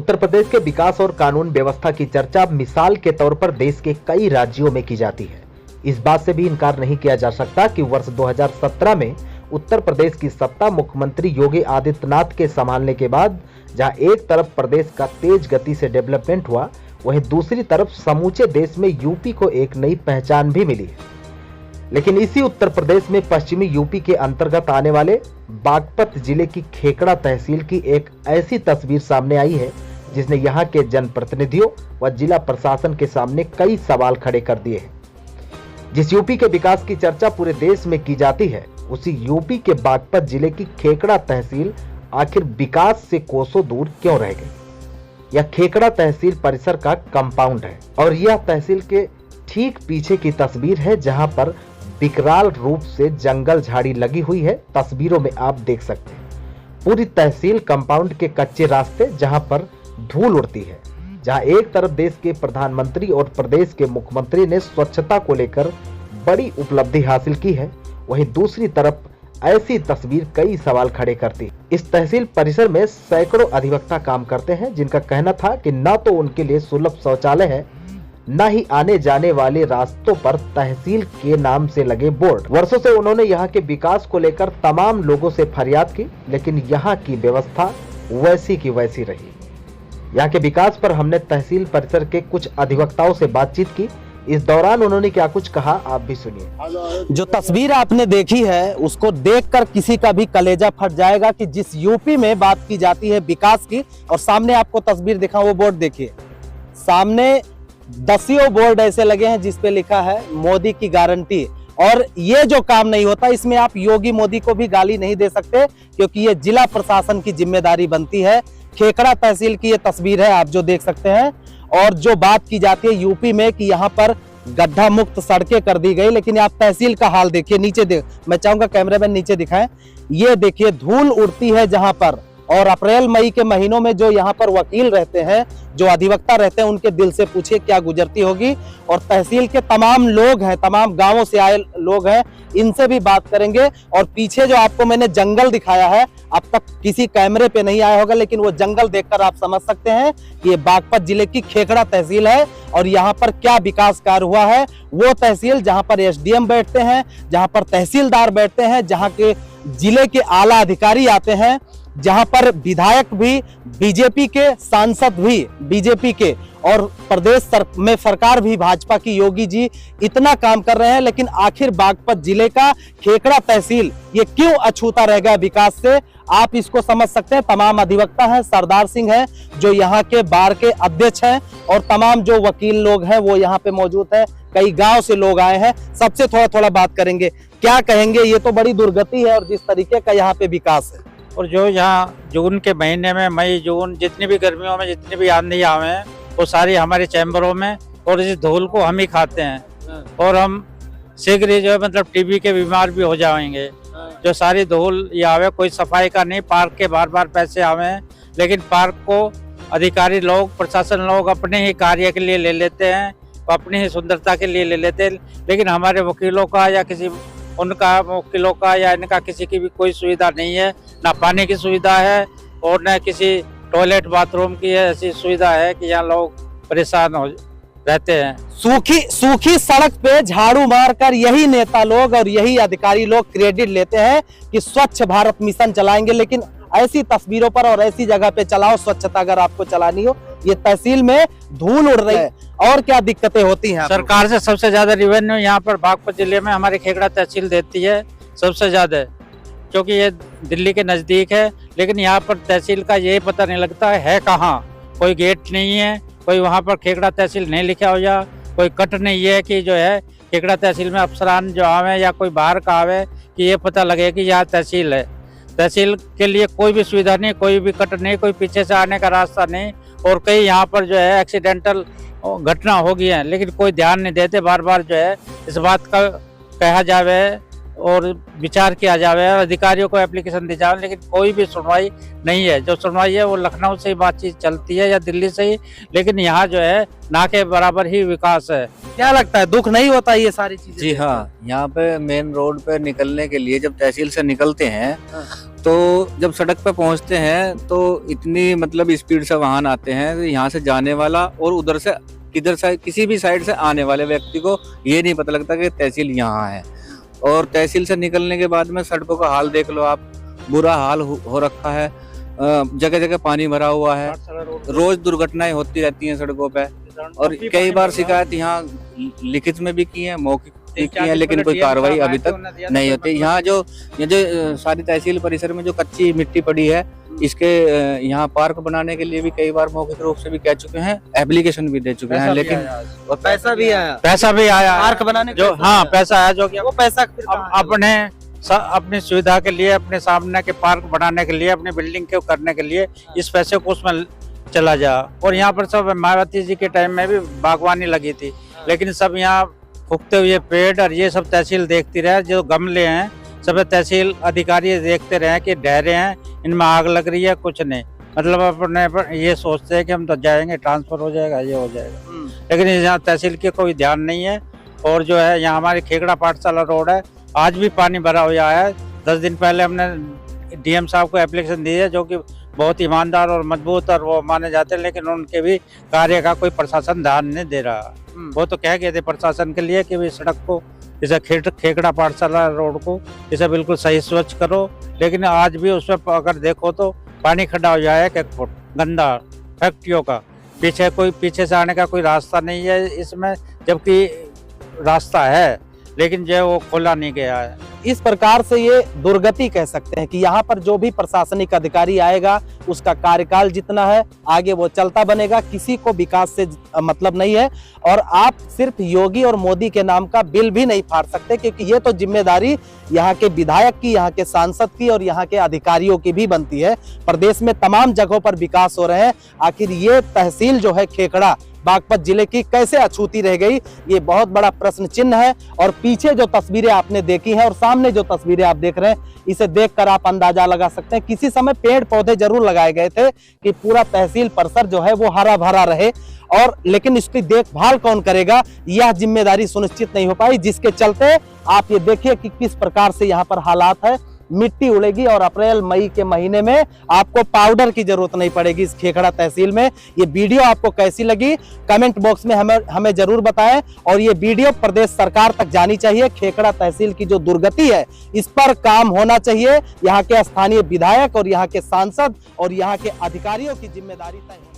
उत्तर प्रदेश के विकास और कानून व्यवस्था की चर्चा मिसाल के तौर पर देश के कई राज्यों में की जाती है। इस बात से भी इनकार नहीं किया जा सकता कि वर्ष 2017 में उत्तर प्रदेश की सत्ता मुख्यमंत्री योगी आदित्यनाथ के संभालने के बाद जहां एक तरफ प्रदेश का तेज गति से डेवलपमेंट हुआ, वहीं दूसरी तरफ समूचे देश में यूपी को एक नई पहचान भी मिली है। लेकिन इसी उत्तर प्रदेश में पश्चिमी यूपी के अंतर्गत आने वाले बागपत जिले की खेकड़ा तहसील की एक ऐसी तस्वीर सामने आई है जिसने यहां के जनप्रतिनिधियों व जिला प्रशासन के सामने कई सवाल खड़े कर दिए हैं। जिस यूपी के विकास की चर्चा पूरे देश में की जाती है, उसी यूपी के बागपत जिले की खेकड़ा तहसील आखिर विकास से कोसों दूर क्यों रह गई? यह खेकड़ा तहसील परिसर का कंपाउंड है और यह तहसील के ठीक पीछे की तस्वीर है जहां पर विकराल रूप से जंगल झाड़ी लगी हुई है। तस्वीरों में आप देख सकते हैं पूरी तहसील कंपाउंड के कच्चे रास्ते जहां पर धूल उड़ती है, जहां एक तरफ देश के प्रधानमंत्री और प्रदेश के मुख्यमंत्री ने स्वच्छता को लेकर बड़ी उपलब्धि हासिल की है, वहीं दूसरी तरफ ऐसी तस्वीर कई सवाल खड़े करती। इस तहसील परिसर में सैकड़ों अधिवक्ता काम करते हैं जिनका कहना था कि न तो उनके लिए सुलभ शौचालय है, न ही आने जाने वाले रास्तों पर तहसील के नाम से लगे बोर्ड। वर्षों से उन्होंने यहाँ के विकास को लेकर तमाम लोगों से फरियाद की, लेकिन यहाँ की व्यवस्था वैसी की वैसी रही। यहाँ के विकास पर हमने तहसील परिसर के कुछ अधिवक्ताओं से बातचीत की। इस दौरान उन्होंने क्या कुछ कहा, आप भी सुनिए। जो तस्वीर आपने देखी है उसको देखकर किसी का भी कलेजा फट जाएगा कि जिस यूपी में बात की जाती है विकास की, और सामने आपको तस्वीर दिखा, वो बोर्ड देखिए, सामने दसियों बोर्ड ऐसे लगे हैं जिस पे लिखा है मोदी की गारंटी। और ये जो काम नहीं होता, इसमें आप योगी मोदी को भी गाली नहीं दे सकते क्योंकि ये जिला प्रशासन की जिम्मेदारी बनती है। खेकड़ा तहसील की ये तस्वीर है आप जो देख सकते हैं। और जो बात की जाती है यूपी में कि यहाँ पर गड्ढा मुक्त सड़कें कर दी गई, लेकिन आप तहसील का हाल देखिए, नीचे देख, मैं चाहूंगा कैमरामैन नीचे दिखाएं, ये देखिए धूल उड़ती है जहां पर। और अप्रैल मई के महीनों में जो यहाँ पर वकील रहते हैं, जो अधिवक्ता रहते हैं, उनके दिल से पूछिए क्या गुजरती होगी। और तहसील के तमाम लोग हैं, तमाम गांवों से आए लोग हैं, इनसे भी बात करेंगे। और पीछे जो आपको मैंने जंगल दिखाया है, अब तक किसी कैमरे पे नहीं आया होगा, लेकिन वो जंगल देखकर आप समझ सकते हैं कि ये बागपत जिले की खेकड़ा तहसील है और यहाँ पर क्या विकास कार्य हुआ है। वो तहसील जहाँ पर एसडीएम बैठते हैं, जहाँ पर तहसीलदार बैठते हैं, जहाँ के जिले के आला अधिकारी आते हैं, जहां पर विधायक भी बीजेपी के, सांसद भी बीजेपी के, और प्रदेश में सरकार भी भाजपा की योगी जी इतना काम कर रहे हैं, लेकिन आखिर बागपत जिले का खेकड़ा तहसील ये क्यों अछूता रह गया विकास से, आप इसको समझ सकते हैं। तमाम अधिवक्ता हैं, सरदार सिंह हैं जो यहाँ के बार के अध्यक्ष हैं, और तमाम जो वकील लोग हैं वो यहाँ पे मौजूद है। कई गांव से लोग आए हैं, सबसे थोड़ा थोड़ा बात करेंगे, क्या कहेंगे। ये तो बड़ी दुर्गति है और जिस तरीके का यहाँ पे विकास है, और जो यहाँ जून के महीने में, मई जून, जितनी भी गर्मियों में जितनी भी आंधी आवे हैं वो सारी हमारे चैम्बरों में, और इस धूल को हम ही खाते हैं और हम शीघ्र ही जो है मतलब टीबी के बीमार भी हो जाएंगे। जो सारी धूल ये आवे, कोई सफाई का नहीं, पार्क के बार बार पैसे आवे हैं, लेकिन पार्क को अधिकारी लोग, प्रशासन लोग अपने ही कार्य के लिए ले लेते हैं, अपनी ही सुंदरता के लिए ले लेते हैं, लेकिन हमारे वकीलों का या किसी उनका वकीलों का या इनका किसी की भी कोई सुविधा नहीं है। ना पानी की सुविधा है और न किसी टॉयलेट बाथरूम की ऐसी सुविधा है कि यहाँ लोग परेशान हो रहते हैं। सूखी सड़क पे झाड़ू मारकर यही नेता लोग और यही अधिकारी लोग क्रेडिट लेते हैं कि स्वच्छ भारत मिशन चलाएंगे, लेकिन ऐसी तस्वीरों पर और ऐसी जगह पे चलाओ स्वच्छता अगर आपको चलानी हो। ये तहसील में धूल उड़ रही है और क्या दिक्कतें होती हैं। सरकार से सबसे ज्यादा रिवेन्यू यहाँ पर बागपत जिले में हमारी खेकड़ा तहसील देती है सबसे ज्यादा, क्योंकि ये दिल्ली के नजदीक है, लेकिन यहाँ पर तहसील का यही पता नहीं लगता है कहाँ। कोई गेट नहीं है, कोई वहाँ पर खेकड़ा तहसील नहीं लिखा हो, या कोई कट नहीं है कि जो है खेकड़ा तहसील में अफसरान जो आवे या कोई बाहर का आवे कि ये पता लगे कि यहाँ तहसील है। तहसील के लिए कोई भी सुविधा नहीं, कोई भी कट नहीं, कोई पीछे से आने का रास्ता नहीं, और कई यहाँ पर जो है एक्सीडेंटल घटना हो गई है, लेकिन कोई ध्यान नहीं देते। बार बार जो है इस बात का कहा जावे और विचार किया जाए और अधिकारियों को एप्लीकेशन दी जाए, लेकिन कोई भी सुनवाई नहीं है। जो सुनवाई है वो लखनऊ से ही बातचीत चलती है या दिल्ली से ही, लेकिन यहाँ जो है ना के बराबर ही विकास है। क्या लगता है, दुख नहीं होता ये सारी चीजें? जी हाँ, यहाँ पे मेन रोड पे निकलने के लिए जब तहसील से निकलते हैं तो जब सड़क पे पहुँचते हैं तो इतनी मतलब स्पीड से वाहन आते हैं, तो यहाँ से जाने वाला और उधर से किधर से किसी भी साइड से आने वाले व्यक्ति को ये नहीं पता लगता कि तहसील यहाँ है। और तहसील से निकलने के बाद में सड़कों का हाल देख लो आप, बुरा हाल हो रखा है। जगह जगह पानी भरा हुआ है, रोज दुर्घटनाएं होती रहती हैं सड़कों पे। और कई बार शिकायत यहाँ लिखित में भी की है, मौखिक भी की है, लेकिन कोई कार्रवाई अभी तक नहीं होती। यहाँ जो सारी तहसील परिसर में जो कच्ची मिट्टी पड़ी है, इसके यहाँ पार्क बनाने के लिए भी कई बार मौखिक रूप से भी कह चुके हैं, एप्लीकेशन भी दे चुके हैं, लेकिन पैसा भी आया, पैसा भी आया पार्क बनाने जो, हाँ पैसा आया, जो कि वो पैसा अपनी सुविधा के लिए, अपने सामने के पार्क बनाने के लिए, अपनी बिल्डिंग को करने के लिए इस पैसे को उसमें चला जा। और यहाँ पर सब मायावती जी के टाइम में भी बागवानी लगी थी, लेकिन सब यहाँ फूकते हुए पेड़ और ये सब तहसील देखती रहे। जो गमले हैं सब तहसील अधिकारी देखते रहे कि ढहरे हैं, इनमें आग लग रही है, कुछ नहीं, मतलब अपने ये सोचते हैं कि हम तो जाएंगे, ट्रांसफर हो जाएगा, ये हो जाएगा, लेकिन यहाँ तहसील के कोई ध्यान नहीं है। और जो है यहाँ हमारी खेकड़ा पाठशाला रोड है, आज भी पानी भरा हुआ है। 10 दिन पहले हमने डीएम साहब को एप्लीकेशन दी है, जो कि बहुत ईमानदार और मजबूत और वो माने जाते हैं, लेकिन उनके भी कार्य का कोई प्रशासन ध्यान नहीं दे रहा। वो तो कह गए थे प्रशासन के लिए कि सड़क को, इसे खेकड़ा पाठशाला रोड को इसे बिल्कुल सही स्वच्छ करो, लेकिन आज भी उसमें अगर देखो तो पानी खड़ा हो जाए 1 फुट गंदा फैक्ट्रियों का। पीछे से आने का कोई रास्ता नहीं है इसमें, जबकि रास्ता है लेकिन जो वो खोला नहीं गया है। इस प्रकार से ये दुर्गति कह सकते हैं कि यहाँ पर जो भी प्रशासनिक अधिकारी आएगा उसका कार्यकाल जितना है आगे वो चलता बनेगा, किसी को विकास से मतलब नहीं है। और आप सिर्फ योगी और मोदी के नाम का बिल भी नहीं फाड़ सकते, क्योंकि ये तो जिम्मेदारी यहाँ के विधायक की, यहाँ के सांसद की और यहाँ के अधिकारियों की भी बनती है। प्रदेश में तमाम जगहों पर विकास हो रहे हैं, आखिर ये तहसील जो है खेकड़ा बागपत जिले की कैसे अछूती रह गई, ये बहुत बड़ा प्रश्न चिन्ह है। और पीछे जो तस्वीरें आपने देखी हैं और सामने जो तस्वीरें आप देख रहे हैं, इसे देखकर आप अंदाजा लगा सकते हैं किसी समय पेड़ पौधे जरूर लगाए गए थे कि पूरा तहसील परिसर जो है वो हरा भरा रहे, और लेकिन इसकी देखभाल कौन करेगा, यह जिम्मेदारी सुनिश्चित नहीं हो पाई, जिसके चलते आप ये देखिए कि किस प्रकार से यहाँ पर हालात है। मिट्टी उड़ेगी और अप्रैल मई के महीने में आपको पाउडर की जरूरत नहीं पड़ेगी इस खेकड़ा तहसील में। ये वीडियो आपको कैसी लगी कमेंट बॉक्स में हमें जरूर बताएं, और ये वीडियो प्रदेश सरकार तक जानी चाहिए। खेकड़ा तहसील की जो दुर्गति है इस पर काम होना चाहिए। यहाँ के स्थानीय विधायक और यहाँ के सांसद और यहाँ के अधिकारियों की जिम्मेदारी तय